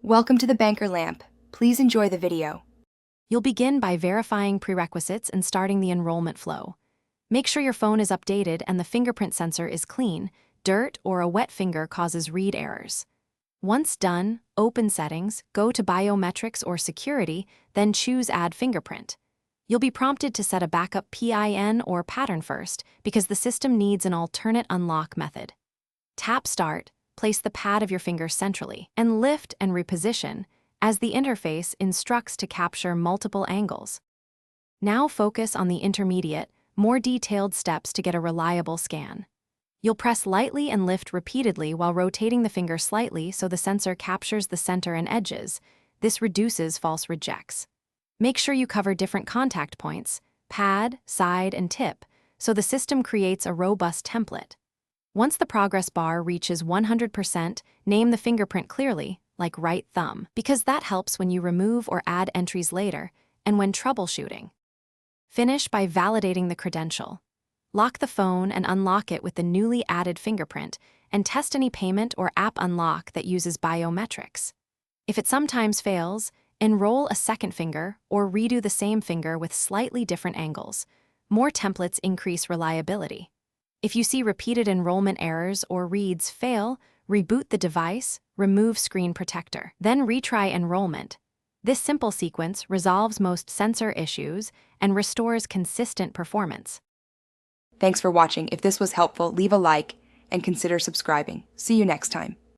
Welcome to the banker lamp. Please enjoy the video. You'll begin by verifying prerequisites and starting the enrollment flow. Make sure your phone is updated and the fingerprint sensor is clean. Dirt or a wet finger causes read errors. Once done, open Settings, go to Biometrics or Security, then choose Add Fingerprint. You'll be prompted to set a backup PIN or pattern first because the system needs an alternate unlock method. Tap Start, place the pad of your finger centrally, and lift and reposition as the interface instructs to capture multiple angles. Now focus on the intermediate, more detailed steps to get a reliable scan. You'll press lightly and lift repeatedly while rotating the finger slightly so the sensor captures the center and edges. This reduces false rejects. Make sure you cover different contact points, pad, side, and tip, so the system creates a robust template. Once the progress bar reaches 100%, name the fingerprint clearly, like right thumb, because that helps when you remove or add entries later and when troubleshooting. Finish by validating the credential. Lock the phone and unlock it with the newly added fingerprint and test any payment or app unlock that uses biometrics. If it sometimes fails, enroll a second finger or redo the same finger with slightly different angles. More templates increase reliability. If you see repeated enrollment errors or reads fail, reboot the device, remove screen protector, then retry enrollment. This simple sequence resolves most sensor issues and restores consistent performance. Thanks for watching. If this was helpful, leave a like and consider subscribing. See you next time.